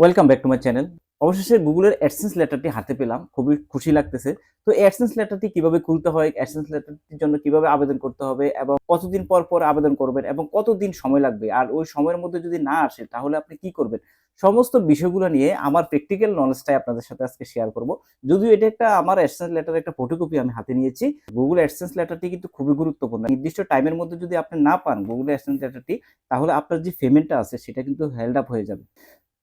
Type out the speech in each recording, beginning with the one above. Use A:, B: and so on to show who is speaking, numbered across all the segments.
A: Welcome back to my channel. অবশেষে গুগলের AdSense লেটারটি হাতে পেলাম। খুবই খুশি লাগতেছে। তো এই অ্যাডসেন্স লেটারটি কিভাবে খুলতে হয়, অ্যাডসেন্স লেটারটির জন্য কিভাবে আবেদন করতে হবে এবং কতদিন পর আবেদন করবেন এবং কতদিন সময় লাগবে। আর ওই সময়ের মধ্যে যদি না আসে তাহলে আপনি কি করবেন? সমস্ত বিষয়গুলো নিয়ে আমার প্র্যাকটিক্যাল নলেজটাই আপনাদের সাথে আজকে শেয়ার করব। যদিও এটা একটা আমার অ্যাডসেন্স লেটারের একটা ফটোকপি আমি হাতে নিয়েছি। গুগল অ্যাডসেন্স লেটারটি কিন্তু খুবই গুরুত্বপূর্ণ। নির্দিষ্ট টাইমের মধ্যে যদি আপনি না পান গুগল অ্যাডসেন্স লেটারটি তাহলে আপনার যে পেমেন্টটা আছে সেটা কিন্তু হেল্ড আপ হয়ে যাবে।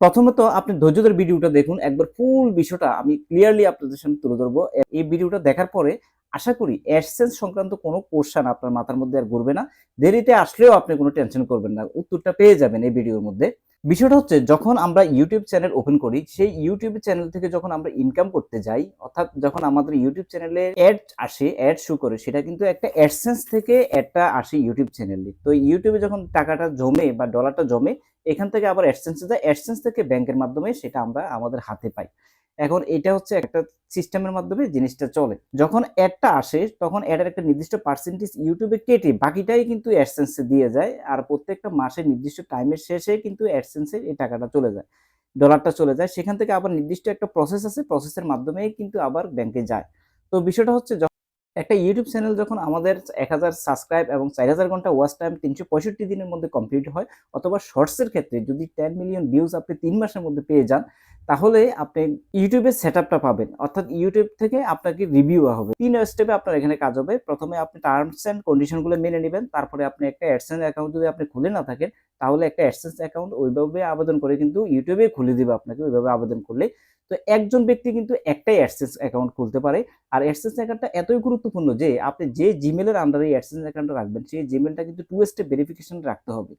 A: প্রথমত আপনি ধৈর্য ধরে ভিডিওটা দেখুন। একবার ফুল বিষয়টা আমি ক্লিয়ারলি আপনাদের সামনে তুলে ধরবো। এই ভিডিওটা দেখার পরে আশা করি অ্যাডসেন্স সংক্রান্ত কোনো কোয়েশ্চেন আপনার মাথার মধ্যে আর ঘুরবে না। দেরিতে আসলেও আপনি কোনো টেনশন করবেন না। উত্তরটা পেয়ে যাবেন এই ভিডিওর মধ্যে। বিষয়টা হচ্ছে যখন আমরা YouTube চ্যানেল ওপেন করি, সেই YouTube চ্যানেল থেকে যখন আমরা ইনকাম করতে যাই, অর্থাৎ যখন আমাদের YouTube চ্যানেলে অ্যাড আসে, অ্যাড শো করে সেটা কিন্তু একটা অ্যাডসেন্স থেকে অ্যাডটা আসে YouTube চ্যানেলে। তো YouTube এ যখন টাকাটা জমে বা ডলারটা জমে এখান থেকে আবার অ্যাডসেন্স এ যায়। অ্যাডসেন্স থেকে ব্যাংকের মাধ্যমে সেটা আমরা আমাদের হাতে পাই। এখন এটা হচ্ছে একটা সিস্টেমের মাধ্যমে জিনিসটা চলে। যখন অ্যাডটা আসে তখন অ্যাডের একটা নির্দিষ্ট পার্সেন্টেজ YouTube এ কেটে বাকিটাই কিন্তু অ্যাডসেন্স এ দিয়ে যায়। আর প্রত্যেকটা মাসের নির্দিষ্ট টাইমের শেষে কিন্তু অ্যাডসেন্স এ এই টাকাটা চলে যায়। ডলারটা চলে যায়। সেখান থেকে আবার নির্দিষ্ট একটা প্রসেস আছে। প্রসেসের মাধ্যমেই কিন্তু আবার ব্যাংকে যায়। তো বিষয়টা হচ্ছে একটা ইউটিউব চ্যানেল যখন আমাদের ১,০০০ সাবস্ক্রাইব এবং ৪,০০০ ঘন্টা ওয়াচ টাইম ৩৬৫ দিনের মধ্যে কমপ্লিট হয় অথবা শর্টসের ক্ষেত্রে যদি ১০ মিলিয়ন ভিউজ আপনি ৩ মাসের মধ্যে পেয়ে যান, তাহলে আপনি ইউটিউবের সেটআপটা পাবেন। অর্থাৎ ইউটিউব থেকে আপনাকে রিভিউ হবে। ৩ স্টেপে আপনার এখানে কাজ হবে। প্রথমে আপনি টার্মস অ্যান্ড কন্ডিশন গুলো মেনে নিবেন। তারপরে আপনি একটা অ্যাডসেন্স অ্যাকাউন্ট যদি আপনি খুলে না থাকেন, তাহলে একটা অ্যাডসেন্স অ্যাকাউন্ট ওইভাবে আবেদন করে কিন্তু ইউটিউবে খুলে দিবে আপনাকে ওইভাবে আবেদন করলে। তো একজন ব্যক্তি কিন্তু একটাই অ্যাডসেন্স অ্যাকাউন্ট খুলতে পারে। আর অ্যাডসেন্স অ্যাকাউন্টটা এতই গুরুত্বপূর্ণ যে আপনি যে জিমেইলের আন্ডারে অ্যাডসেন্স অ্যাকাউন্টটা রাখবেন সেই জিমেইলটা কিন্তু 2 স্টেপ ভেরিফিকেশন রাখতে হবে।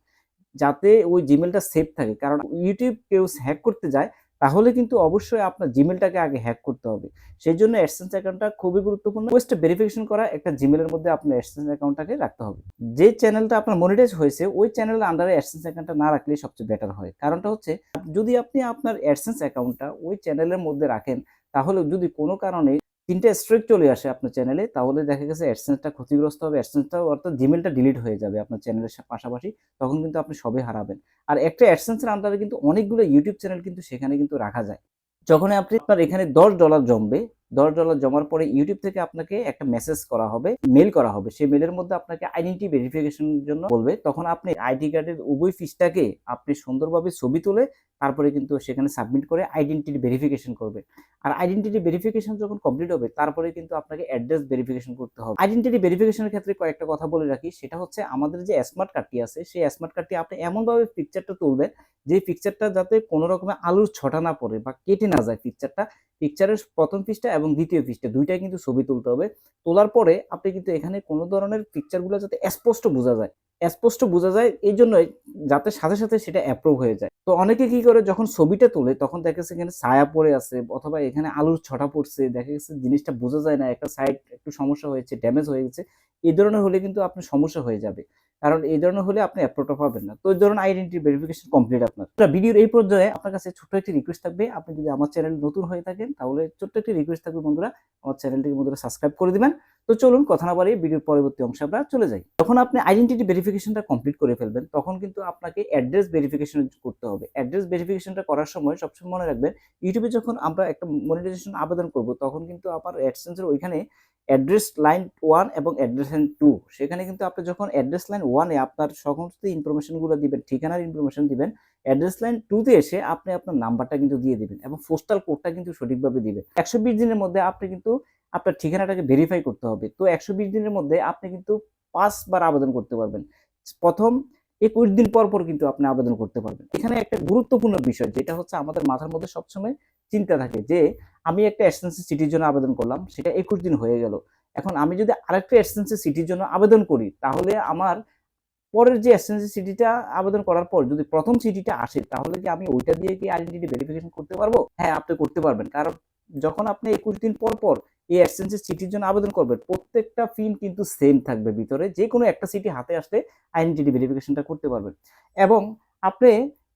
A: যাতে ওই জিমেইলটা সেফ থাকে। কারণ ইউটিউব কেউ হ্যাক করতে যায় তাহলে কিন্তু অবশ্যই আপনার জিমেইলটাকে আগে হ্যাক করতে হবে। সেজন্য অ্যাডসেন্স অ্যাকাউন্টটা খুবই গুরুত্বপূর্ণ। 2 স্টেপ ভেরিফিকেশন করা একটা জিমেইলের মধ্যে আপনার অ্যাডসেন্স অ্যাকাউন্টটাকে রাখতে হবে। যে চ্যানেলটা আপনার মনিটাইজ হয়েছে ওই চ্যানেলের আন্ডারে অ্যাডসেন্স অ্যাকাউন্টটা না রাখলেই সবচেয়ে বেটার হয়। কারণটা হচ্ছে যদি আপনি আপনার অ্যাডসেন্স অ্যাকাউন্টটা ওই চ্যানেলের মধ্যে রাখেন তাহলে যদি কোনো কারণে ৩ টা স্ট্রাইক চলে আসে আপনার চ্যানেলে তাহলে দেখা গেছে অ্যাডসেন্সটা ক্ষতিগ্রস্ত হবে। অ্যাডসেন্সটাও অর্থাৎ জিমেইলটা ডিলিট হয়ে যাবে আপনার চ্যানেলের পাশাপাশি। তখন কিন্তু আপনি সবই হারাবেন। আর একটা অ্যাডসেন্স এর আন্ডারে কিন্তু অনেকগুলো ইউটিউব চ্যানেল কিন্তু সেখানে কিন্তু রাখা যায়। যখনই আপনার এখানে $১০ জমবে, $১০ জমার পরে YouTube থেকে আপনাকে একটা মেসেজ করা হবে, মেইল করা হবে। সেই মেইলের মধ্যে আপনাকে আইডেন্টিটি ভেরিফিকেশন এর জন্য বলবে। তখন আপনি আইডি কার্ডের উভয় পৃষ্ঠাকে আপনি সুন্দরভাবে ছবি তুলে তারপরে কিন্তু সেখানে সাবমিট করে আইডেন্টিটি ভেরিফিকেশন করবেন। আর আইডেন্টিটি ভেরিফিকেশন যখন কমপ্লিট হবে তারপরে কিন্তু আপনাকে অ্যাড্রেস ভেরিফিকেশন করতে হবে। আইডেন্টিটি ভেরিফিকেশনের ক্ষেত্রে কয়েকটা কথা বলে রাখি। সেটা হচ্ছে আমাদের যে স্মার্ট কার্ডটি আছে সেই স্মার্ট কার্ডটি আপনি এমনভাবে পিকচারটা তুলবেন যে পিকচারটা যাতে কোনো রকমের আলুর ছটা না পড়ে বা কেটে না যায় পিকচারটা। পিকচারের ১ম পৃষ্ঠা এবং ২য় পৃষ্ঠা ২ টাই কিন্তু ছবি তুলতে হবে। তোলার পরে আপনি কিন্তু এখানে কোনো ধরনের পিকচারগুলো যাতে স্পষ্ট বোঝা যায়। স্পষ্ট বোঝা যায় এইজন্যই যাতে সাথে সেটা অ্যাপ্রুভ হয়ে যায়। তো অনেকে কি করে যখন ছবিটা তোলে তখন দেখা গেছে এখানে ছায়া পড়ে আছে অথবা এখানে আলুর ছটা পড়ছে। দেখা গেছে জিনিসটা বোঝা যায় না। একটা সাইড একটু সমস্যা হয়েছে, ড্যামেজ হয়ে গেছে। এই ধরনের হলে কিন্তু আপনার সমস্যা হয়ে যাবে। কারণ এই ধরনের হলে আপনি অ্যাপ্রুভটা পাবেন না। তো এই ধরুন আইডেন্টিটি ভেরিফিকেশন কমপ্লিট আপনার। ভিডিওর এই পর্যায়ে আপনার কাছে ছোট্ট একটি রিকোয়েস্ট থাকবে। আপনি যদি আমার চ্যানেলে নতুন হয়ে থাকেন তাহলে ছোট্ট একটি রিকোয়েস্ট থাকবে বন্ধুরা, আমার চ্যানেলটিকে বন্ধুরা সাবস্ক্রাইব করে দিবেন। তো চলুন কথা না বাড়িয়ে ভিডিওর পরবর্তী অংশে আমরা চলে যাই। যখন আপনি আইডেন্টিটি ভেরিফিকেশনটা কমপ্লিট করে ফেলবেন তখন কিন্তু আপনাকে অ্যাড্রেস ভেরিফিকেশন করতে হবে। অ্যাড্রেস ভেরিফিকেশনটা করার সময় সবসময় মনে রাখবেন ইউটিউবে যখন আমরা একটা মনিটাইজেশন আবেদন করব তখন কিন্তু আমার অ্যাডসেন্স এর ওইখানে অ্যাড্রেস লাইন 1 এবং অ্যাড্রেস লাইন 2 সেখানে কিন্তু আপনি যখন অ্যাড্রেস লাইন 1 এ আপনার সমস্ত ইনফরমেশন গুলো দিবেন, ঠিকানার ইনফরমেশন দিবেন, অ্যাড্রেস লাইন 2 তে এসে আপনি আপনার নাম্বারটা কিন্তু দিয়ে দিবেন এবং পোস্টাল কোডটা কিন্তু সঠিকভাবে দিবেন। ১২০ দিনের মধ্যে আপনি কিন্তু আপনার ঠিকানাটাকে ভেরিফাই করতে হবে। তো ১২০ দিনের মধ্যে আপনি কিন্তু ৫ বার আবেদন করতে পারবেন। প্রথম ২১ দিন পর কিন্তু আপনি আবেদন করতে পারবেন। এখানে একটা গুরুত্বপূর্ণ বিষয় যেটা হচ্ছে আমাদের মাথার মধ্যে সবসময় চিন্তা থাকে যে আমি একটা এসএনসি সিটির জন্য আবেদন করলাম, সেটা ২১ দিন হয়ে গেল। এখন আমি যদি আরেকটা এসএনসি সিটির জন্য আবেদন করি তাহলে আমার পরের যে এসএনসি সিটিটা আবেদন করার পর যদি প্রথম সিটিটা আসে তাহলে কি আমি ওইটা দিয়ে কি আইডেন্টিটি ভেরিফিকেশন করতে পারবো? হ্যাঁ, আপনি করতে পারবেন। কারণ যখন আপনি ২১ দিন পর এই এসএনসি সিটির জন্য আবেদন করবেন, প্রত্যেকটা পিন কিন্তু সেম থাকবে ভিতরে। যেকোনো একটা সিটি হাতে আসলে আইডেন্টিটি ভেরিফিকেশনটা করতে পারবেন। এবং আপনি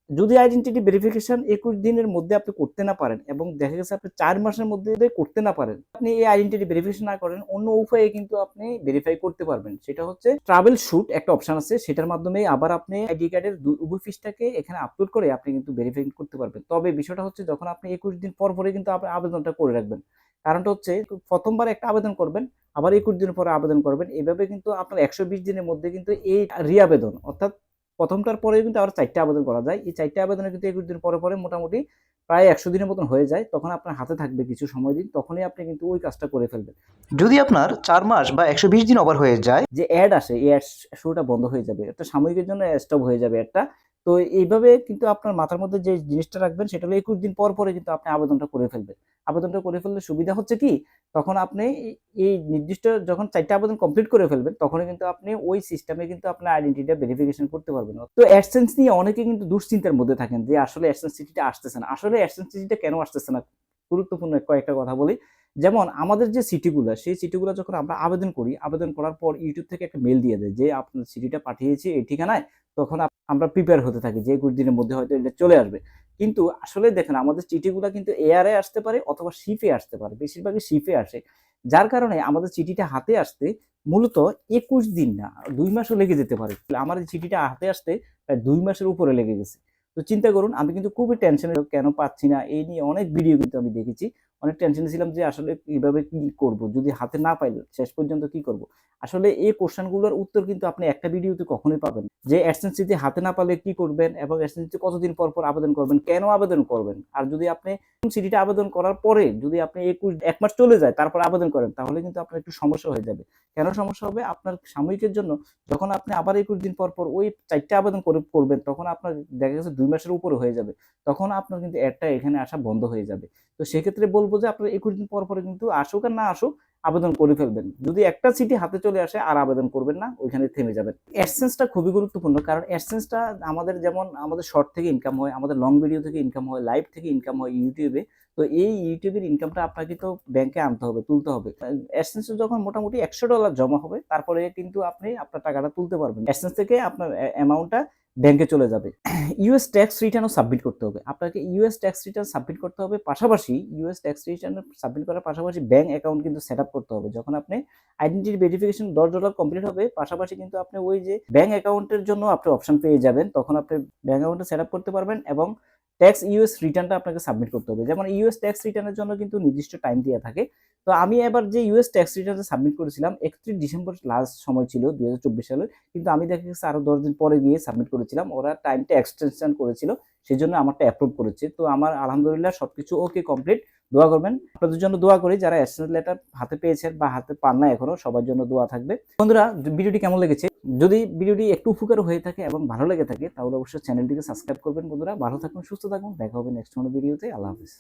A: যদি আইডেন্টিটি ভেরিফিকেশন 21 দিনের মধ্যে আপনি করতে না পারেন এবং দেখা গেছে আপনি 4 মাসের মধ্যে করতে না পারেন, আপনি এই আইডেন্টিটি ভেরিফিকেশন না করেন, অন্য উপায়ে কিন্তু আপনি ভেরিফাই করতে পারবেন। সেটা হচ্ছে ট্রাভেল শুট একটা অপশন আছে, সেটার মাধ্যমে আবার আপনি আইডি কার্ডের উভয় পৃষ্ঠাকে এখানে আপলোড করে আপনি কিন্তু ভেরিফাই করতে পারবেন। তবে বিষয়টা হচ্ছে যখন আপনি 21 দিন পর পরে কিন্তু আপনি আবেদনটা করে রাখবেন। কারণটা হচ্ছে প্রথমবার একটা আবেদন করবেন, আবার 21 দিন পরে আবেদন করবেন, এভাবে কিন্তু আপনার 120 দিনের মধ্যে কিন্তু এই রি-আবেদন অর্থাৎ প্রথমটার পরে কিন্তু আবার 4টা আবেদন করা যায়। এই 4টা আবেদনে কিন্তু 21 দিন পরে পরে মোটামুটি প্রায় 100 দিনের মতন হয়ে যায়। তখন আপনার হাতে থাকবে কিছু সময় দিন, তখনই আপনি কিন্তু ওই কাজটা করে ফেলবেন।
B: যদি আপনার 4 মাস বা 120 দিন ওভার হয়ে যায়,
A: যে অ্যাড আসে এই অ্যাড শোটা বন্ধ হয়ে যাবে, একটা সাময়িকের জন্য স্টপ হয়ে যাবে অ্যাডটা। তো এইভাবে কিন্তু আপনার মাথার মধ্যে যে জিনিসটা রাখবেন সেটা হলো 21 দিন পর পরে কিন্তু আপনি আবেদনটা করে ফেলবেন। আবেদনটা করে ফেললে সুবিধা হচ্ছে কি, তখন আপনি এই নির্দিষ্ট যখন 4টা আবেদন কমপ্লিট করে ফেলবেন তখনই কিন্তু আপনি ওই সিস্টেমে কিন্তু আপনার আইডেন্টিটিটা ভেরিফিকেশন করতে পারবেন। তো অ্যাডসেন্স নিয়ে অনেকে কিন্তু দুশ্চিন্তার মধ্যে থাকেন যে আসলে অ্যাডসেন্স চিঠিটা আসতেছে না। আসলে অ্যাডসেন্স চিঠিটা কেন আসতেছে না? গুরুত্বপূর্ণ কয়েকটা কথা বলি। যেমন আমাদের যে সিটিগুলা, সেই সিটিগুলা যখন আমরা আবেদন করি, আবেদন করার পর ইউটিউব থেকে একটা মেইল দিয়ে দেয় যে আপনার সিটিটা পাঠিয়েছি এই ঠিকানায়। তখন আমরা প্রিপেয়ার হতে থাকি যে 21 দিনের মধ্যে হয়তো এটা চলে আসবে। কিন্তু আসলে দেখেন আমাদের চিঠিগুলা কিন্তু এয়ারে আসতে পারে অথবা শিপে আসতে পারে। বেশিরভাগই শিপে আসে। যার কারণে আমাদের চিঠিটা হাতে আসতে মূলত 21 দিন না 2 মাসও লেগে যেতে পারে। আমার এই চিঠিটা হাতে আসতে প্রায় 2 মাসের উপরে লেগে গেছে। তো চিন্তা করুন আমি কিন্তু খুবই টেনশনে কেন পাচ্ছি না এই নিয়ে অনেক ভিডিও কিন্তু আমি দেখেছি। অনেক টেনশনে ছিলাম যে আসলে কিভাবে কি করব? যদি হাতে না পাই শেষ পর্যন্ত কি করব? আসলে এই কোয়েশ্চেন গুলোর উত্তর কিন্তু আপনি একটা ভিডিওতে কখনোই পাবেন না। যে অ্যাডসেন্স যদি হাতে না পারলে কি করবেন এবং অ্যাডসেন্স কতদিন পর পর আবেদন করবেন, কেন আবেদন করবেন? আর যদি আপনি সিটিটা আবেদন করার পরে যদি আপনি ১ মাস চলে যায় তারপর আবেদন করেন তাহলে কিন্তু আপনার একটু সমস্যা হয়ে যাবে। কেন সমস্যা হবে? আপনার সাময়িকের জন্য যখন আপনি আবার ২১ দিন পর পর ওই ৪টা আবেদন করবেন তখন আপনার দেখা গেছে ২ মাসের উপরে হয়ে যাবে। তখন আপনার কিন্তু অ্যাডটা এখানে আসা বন্ধ হয়ে যাবে। তো সেক্ষেত্রে বলবো যে আপনার ২১ দিন পর পরে কিন্তু আসুক আর না আসুক আবেদন করে ফেলবেন। যদি একটা সিটি হাতে চলে আসে আর আবেদন করবেন না, ওইখানে থেমে যাবেন। অ্যাডসেন্সটা খুবই গুরুত্বপূর্ণ কারণ অ্যাডসেন্সটা আমাদের যেমন আমাদের শর্ট থেকে ইনকাম হয়, আমাদের লং ভিডিও থেকে ইনকাম হয়, লাইভ থেকে ইনকাম হয় ইউটিউবে। তো এই ইউটিউবের ইনকামটা আপনাকে তো ব্যাংকে আনতে হবে, তুলতে হবে। অ্যাডসেন্সে যখন মোটামুটি $100 জমা হবে তারপরে কিন্তু আপনি আপনার টাকাটা তুলতে পারবেন। অ্যাডসেন্স থেকে আপনার অ্যামাউন্টটা ব্যাংকে চলে যাবে। ইউএস ট্যাক্স রিটার্নও সাবমিট করতে হবে। আপনাকে ইউএস ট্যাক্স রিটার্ন সাবমিট করতে হবে। পাশাপাশি ইউএস ট্যাক্স রিটার্ন সাবমিট করার পাশাপাশি ব্যাংক অ্যাকাউন্ট কিন্তু সেট আপ করতে হবে। যখন আপনি আইডেন্টিটি ভেরিফিকেশন $10 কমপ্লিট হবে, পাশাপাশি কিন্তু আপনি ওই যে ব্যাংক অ্যাকাউন্টের জন্য আপনি অপশন পেয়ে যাবেন। তখন আপনি ব্যাংক অ্যাকাউন্টটা সেট আপ করতে পারবেন এবং ট্যাক্স ইউএস রিটার্নটা আপনাকে সাবমিট করতে হবে। যেমন ইউএস ট্যাক্স রিটার্নের জন্য কিন্তু নির্দিষ্ট টাইম দেয়া থাকে। তো আমি এবার যে ইউএস ট্যাক্স রিটার্নটা সাবমিট করেছিলাম 31 ডিসেম্বর লাস্ট সময় ছিল 2024 সালের। কিন্তু আমি দেখা গেছে আরো 10 দিন পরে গিয়ে সাবমিট করেছিলাম। ওরা টাইমটা এক্সটেনশন করেছিল। সেজন্য আমারটা অ্যাপ্রুভ করেছে। তো আমার আলহামদুলিল্লাহ সবকিছু ওকে কমপ্লিট। দোয়া করবেন। আপনাদের জন্য দোয়া করি যারা অ্যাকসেপ্ট লেটার হাতে পেয়েছেন বা হাতে পান না এখনো সবার জন্য দোয়া থাকবে। বন্ধুরা ভিডিওটি কেমন লেগেছে? যদি ভিডিওটি একটু উপকার হয়ে থাকে এবং ভালো লেগে থাকে তাহলে অবশ্যই চ্যানেলটিকে সাবস্ক্রাইব করবেন বন্ধুরা। ভালো থাকুন, সুস্থ থাকুন। দেখা হবে নেক্সট কোনো ভিডিওতে। আল্লাহ হাফেজ।